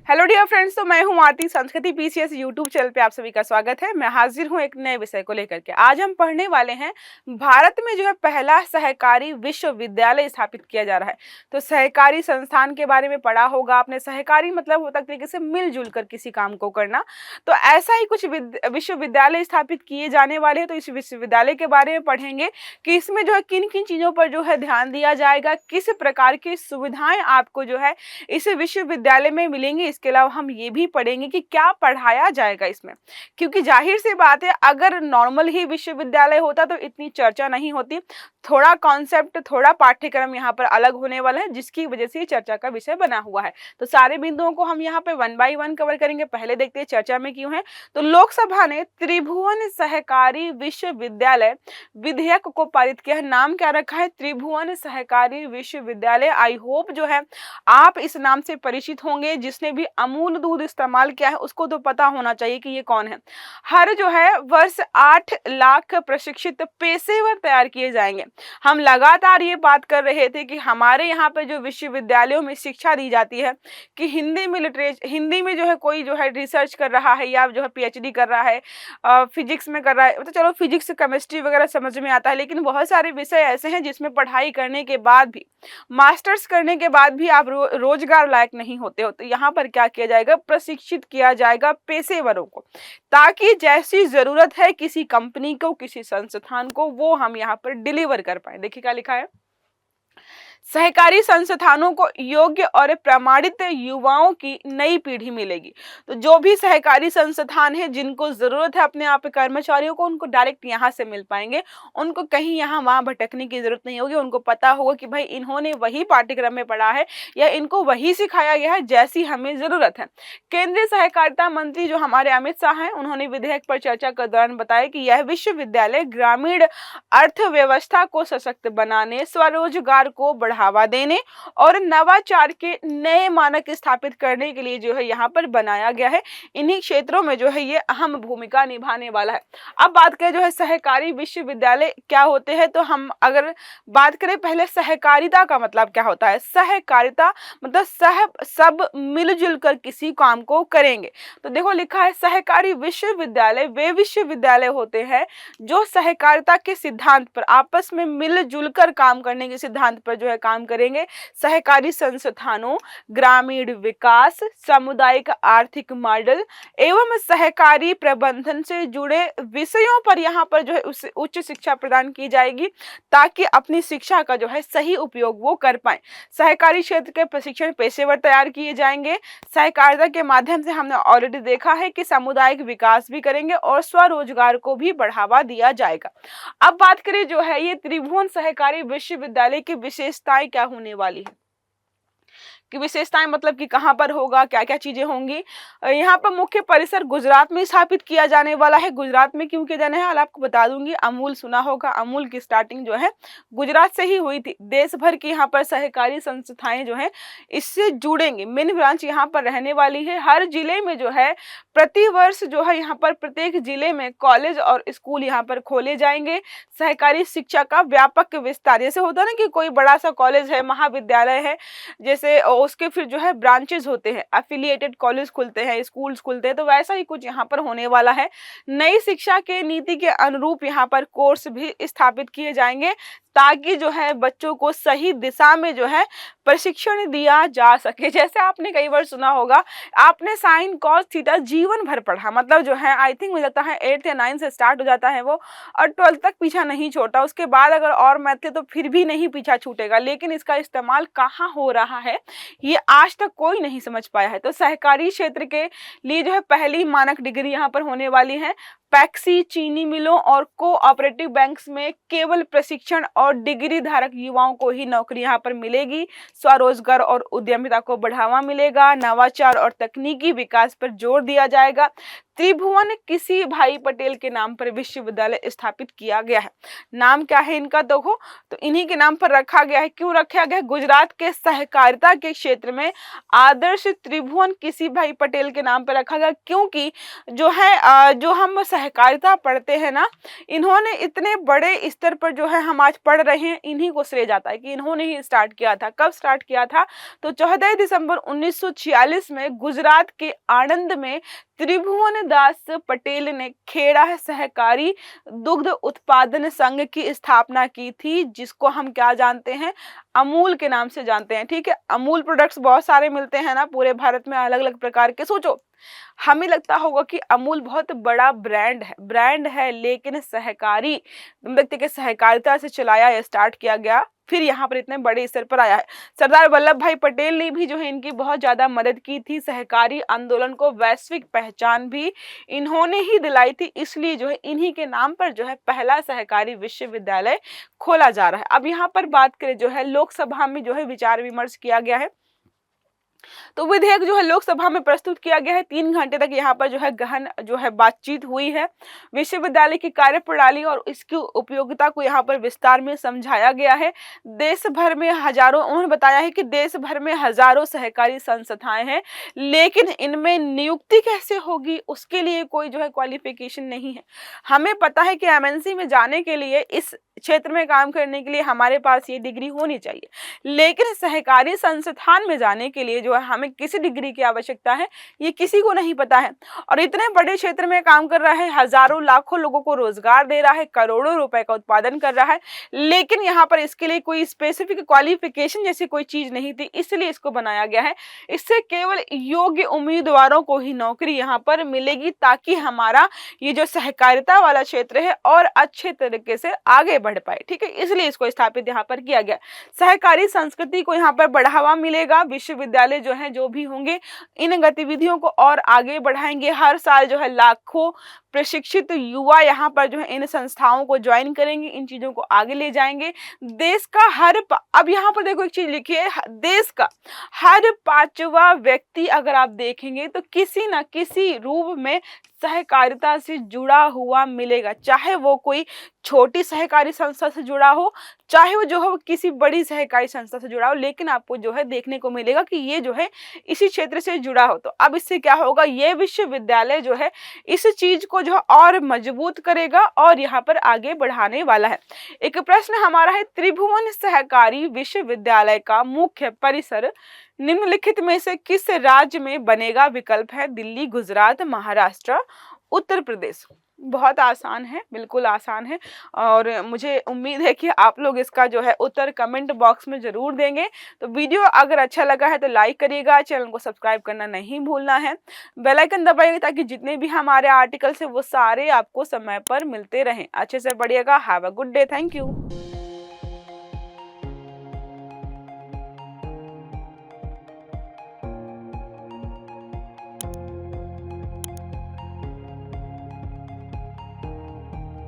Hello dear friends, तो मैं हूं आरती। संस्कृति पीसीएस यूट्यूब चैनल पे आप सभी का स्वागत है। मैं हाजिर हूं एक नए विषय को लेकर के। आज हम पढ़ने वाले हैं भारत में जो है पहला सहकारी विश्वविद्यालय स्थापित किया जा रहा है। तो सहकारी संस्थान के बारे में पढ़ा होगा आपने। सहकारी मतलब होता है तरीके से मिलजुल कर किसी काम को करना। तो ऐसा ही कुछ विश्वविद्यालय स्थापित किए जाने वाले हैं। तो इस विश्वविद्यालय के बारे में पढ़ेंगे कि इसमें जो है किन किन चीज़ों पर जो है ध्यान दिया जाएगा, किस प्रकार की सुविधाएं आपको जो है इस विश्वविद्यालय में मिलेंगी। इसके अलावा हम ये भी पढ़ेंगे कि क्या पढ़ाया जाएगा इसमें, क्योंकि जाहिर सी बात है अगर नॉर्मल ही विश्वविद्यालय होता तो इतनी चर्चा नहीं होती। थोड़ा कॉन्सेप्ट, थोड़ा पाठ्यक्रम यहाँ पर अलग होने वाला है, जिसकी वजह से चर्चा का विषय बना हुआ है। तो सारे बिंदुओं को हम यहाँ पे वन बाय वन कवर करेंगे। पहले देखते हैं चर्चा में क्यों है। तो लोकसभा ने त्रिभुवन सहकारी विश्वविद्यालय विधेयक को पारित किया है। नाम क्या रखा है? त्रिभुवन सहकारी विश्वविद्यालय। आई होप जो है आप इस नाम से परिचित होंगे। जिसने भी अमूल दूध इस्तेमाल किया है उसको तो पता होना चाहिए कि ये कौन है। हर जो है वर्ष 8 लाख प्रशिक्षित पेशेवर तैयार किए जाएंगे। हम लगातार ये बात कर रहे थे कि हमारे यहाँ पे जो विश्वविद्यालयों में शिक्षा दी जाती है कि हिंदी में जो है कोई जो है रिसर्च कर रहा है या जो है पीएचडी कर रहा है, फिजिक्स में कर रहा है, तो चलो फिजिक्स केमिस्ट्री वगैरह समझ में आता है। लेकिन बहुत सारे विषय ऐसे हैं जिसमें पढ़ाई करने के बाद भी, मास्टर्स करने के बाद भी आप रोजगार लायक नहीं होते हो। तो यहाँ पर क्या किया जाएगा? प्रशिक्षित किया जाएगा पेशेवरों को, ताकि जैसी जरूरत है किसी कंपनी को, किसी संस्थान को, वो हम यहाँ पर डिलीवर कर पाए। देखिए क्या लिखा है। सहकारी संस्थानों को योग्य और प्रमाणित युवाओं की नई पीढ़ी मिलेगी। तो जो भी सहकारी संस्थान है जिनको जरूरत है अपने आप कर्मचारियों को, उनको डायरेक्ट यहाँ से मिल पाएंगे। उनको कहीं यहाँ वहाँ भटकने की जरूरत नहीं होगी। उनको पता होगा कि भाई इन्होंने वही पाठ्यक्रम में पढ़ा है या इनको वही सिखाया गया है जैसी हमें जरूरत है। केंद्रीय सहकारिता मंत्री जो हमारे अमित शाह हैं, उन्होंने विधेयक पर चर्चा के दौरान बताया कि यह विश्वविद्यालय ग्रामीण अर्थव्यवस्था को सशक्त बनाने, स्वरोजगार को बढ़ावा देने और नवाचार के नए मानक स्थापित करने के लिए जो है यहाँ पर बनाया गया है। इन्हीं क्षेत्रों में जो है ये अहम भूमिका निभाने वाला है। अब बात करें जो है सहकारी विश्वविद्यालय क्या होते हैं, तो हम अगर बात करें पहले सहकारिता का मतलब क्या होता है। सहकारिता मतलब सब मिलजुल कर किसी काम को करेंगे। तो देखो लिखा है सहकारी विश्वविद्यालय वे विश्वविद्यालय होते हैं जो सहकारिता के सिद्धांत पर, आपस में मिलजुल कर काम करने के सिद्धांत पर जो है काम करेंगे। सहकारी संस्थानों, ग्रामीण विकास, सामुदायिक आर्थिक मॉडल एवं सहकारी प्रबंधन से जुड़े विषयों पर यहाँ पर जो है उच्च शिक्षा प्रदान की जाएगी, ताकि अपनी शिक्षा का जो है सही उपयोग वो कर पाए। सहकारी क्षेत्र के प्रशिक्षण पेशेवर तैयार किए जाएंगे। सहकारिता के माध्यम से हमने ऑलरेडी देखा है कि सामुदायिक विकास भी करेंगे और स्वरोजगार को भी बढ़ावा दिया जाएगा। अब बात करें जो है ये त्रिभुवन सहकारी विश्वविद्यालय की विशेषताएं क्या होने वाली है। कि विशेषताएं मतलब कि कहाँ पर होगा, क्या क्या चीजें होंगी। यहाँ पर मुख्य परिसर गुजरात में स्थापित किया जाने वाला है। गुजरात में क्यों किया जाना है आपको बता दूंगी। अमूल सुना होगा, अमूल की स्टार्टिंग जो है गुजरात से ही हुई थी। देश भर की यहाँ पर सहकारी संस्थाएं जो है इससे जुड़ेंगे। मेन ब्रांच यहाँ पर रहने वाली है। हर जिले में जो है प्रतिवर्ष जो है यहाँ पर प्रत्येक जिले में कॉलेज और स्कूल यहाँ पर खोले जाएंगे। सहकारी शिक्षा का व्यापक विस्तार, जैसे होता है ना कि कोई बड़ा सा कॉलेज है, महाविद्यालय है, जैसे उसके फिर जो है ब्रांचेस होते हैं, एफिलिएटेड कॉलेज खुलते हैं, स्कूल्स खुलते हैं, तो वैसा ही कुछ यहाँ पर होने वाला है। नई शिक्षा के नीति के अनुरूप यहाँ पर कोर्स भी स्थापित किए जाएंगे, ताकि जो है बच्चों को सही दिशा में जो है प्रशिक्षण दिया जा सके। जैसे आपने कई बार सुना होगा, आपने साइन कॉस थीटा जीवन भर पढ़ा, मतलब जो है आई थिंक मुझे लगता है 8th या 9th से स्टार्ट हो जाता है वो, और 12th तक पीछा नहीं छोड़ा। उसके बाद अगर और मैथ थे तो फिर भी नहीं पीछा छूटेगा। लेकिन इसका इस्तेमाल कहाँ हो रहा है ये आज तक कोई नहीं समझ पाया है। तो सहकारी क्षेत्र के लिए जो है पहली मानक डिग्री यहाँ पर होने वाली है। पैक्सी, चीनी मिलों और कोऑपरेटिव बैंक्स में केवल प्रशिक्षण और डिग्री धारक युवाओं को ही नौकरी यहाँ पर मिलेगी। स्वरोजगार और उद्यमिता को बढ़ावा मिलेगा। नवाचार और तकनीकी विकास पर जोर दिया जाएगा। त्रिभुवन किसी भाई पटेल के नाम पर विश्वविद्यालय स्थापित किया गया है। नाम क्या है इनका देखो, तो इन्हीं के नाम पर रखा गया है। क्यों रखा गया है? गुजरात के सहकारिता के क्षेत्र में आदर्श त्रिभुवन किसी भाई पटेल के नाम पर रखा गया, क्योंकि जो है जो हम सहकारिता पढ़ते हैं ना, इन्होंने इतने बड़े स्तर पर जो है हम आज पढ़ रहे हैं, इन्हीं को श्रेय जाता है कि इन्होंने ही स्टार्ट किया था। कब स्टार्ट किया था? तो 14 दिसंबर 1946 में गुजरात के आणंद में त्रिभुवन दास पटेल ने खेड़ा सहकारी दुग्ध उत्पादन संघ की स्थापना की थी, जिसको हम क्या जानते हैं? अमूल के नाम से जानते हैं। ठीक है, अमूल प्रोडक्ट्स बहुत सारे मिलते हैं ना पूरे भारत में, अलग अलग प्रकार के। सोचो, हमें लगता होगा कि अमूल बहुत बड़ा ब्रांड है, लेकिन सहकारी व्यक्ति के सहकारिता से चलाया या स्टार्ट किया गया, फिर यहाँ पर इतने बड़े स्तर पर आया है। सरदार वल्लभ भाई पटेल ने भी जो है इनकी बहुत ज्यादा मदद की थी। सहकारी आंदोलन को वैश्विक पहचान भी इन्होंने ही दिलाई थी, इसलिए जो है इन्हीं के नाम पर जो है पहला सहकारी विश्वविद्यालय खोला जा रहा है। अब यहाँ पर बात करें, जो है लोकसभा में जो है विचार विमर्श किया गया है, तो विधेयक जो है लोकसभा में प्रस्तुत किया गया है। 3 घंटे तक यहाँ पर जो है गहन जो है बातचीत हुई है। विश्वविद्यालय की कार्यप्रणाली और इसकी उपयोगिता को यहाँ पर विस्तार में समझाया गया है। देश भर में हजारों, उन्होंने बताया है कि देश भर में हजारों सहकारी संस्थाएं हैं, लेकिन इनमें नियुक्ति कैसे होगी उसके लिए कोई जो है क्वालिफिकेशन नहीं है। हमें पता है कि एमएनसी में जाने के लिए, इस क्षेत्र में काम करने के लिए हमारे पास ये डिग्री होनी चाहिए, लेकिन सहकारी संस्थान में जाने के लिए जो है हमें किसी डिग्री की आवश्यकता है, ये किसी को नहीं पता है। और इतने बड़े क्षेत्र में काम कर रहा है, हजारों लाखों लोगों को रोजगार दे रहा है, करोड़ों रुपए का उत्पादन कर रहा है, लेकिन यहाँ पर इसके लिए कोई स्पेसिफिक क्वालिफिकेशन जैसी कोई चीज नहीं थी, इसलिए इसको बनाया गया है। इससे केवल योग्य उम्मीदवारों को ही नौकरी यहाँ पर मिलेगी, ताकि हमारा ये जो सहकारिता वाला क्षेत्र है और अच्छे तरीके से आगे बढ़ पाए। ठीक है, इसलिए इसको स्थापित यहाँ पर किया गया। सहकारी संस्कृति को यहाँ पर बढ़ावा मिलेगा। विश्वविद्यालय जो है, जो भी होंगे, इन गतिविधियों को और आगे बढ़ाएंगे। हर साल जो है लाखों प्रशिक्षित युवा यहाँ पर जो है इन संस्थाओं को ज्वाइन करेंगे, इन चीजों को आगे ले जाएंगे। देश का अब यहाँ पर देखो एक चीज लिखी है, देश का हर 5वां व्यक्ति अगर आप देखेंगे तो किसी ना किसी रूप में सहकारिता से जुड़ा हुआ मिलेगा, चाहे वो कोई छोटी सहकारी संस्था से जुड़ा हो, चाहे वो जो हो किसी बड़ी सहकारी संस्था से जुड़ा हो, लेकिन आपको जो है देखने को मिलेगा कि ये जो है इसी क्षेत्र से जुड़ा हो। तो अब इससे क्या होगा, ये विश्वविद्यालय जो है इस चीज को जो और मजबूत करेगा और यहाँ पर आगे बढ़ाने वाला है। एक प्रश्न हमारा है, त्रिभुवन सहकारी विश्वविद्यालय का मुख्य परिसर निम्नलिखित में से किस राज्य में बनेगा? विकल्प है दिल्ली, गुजरात, महाराष्ट्र, उत्तर प्रदेश। बहुत आसान है, बिल्कुल आसान है, और मुझे उम्मीद है कि आप लोग इसका जो है उत्तर कमेंट बॉक्स में जरूर देंगे। तो वीडियो अगर अच्छा लगा है तो लाइक करिएगा, चैनल को सब्सक्राइब करना नहीं भूलना है, बेल आइकन दबाइएगा ताकि जितने भी हमारे आर्टिकल्स है वो सारे आपको समय पर मिलते रहें। अच्छे से पढ़िएगा। Have a good day. Thank you.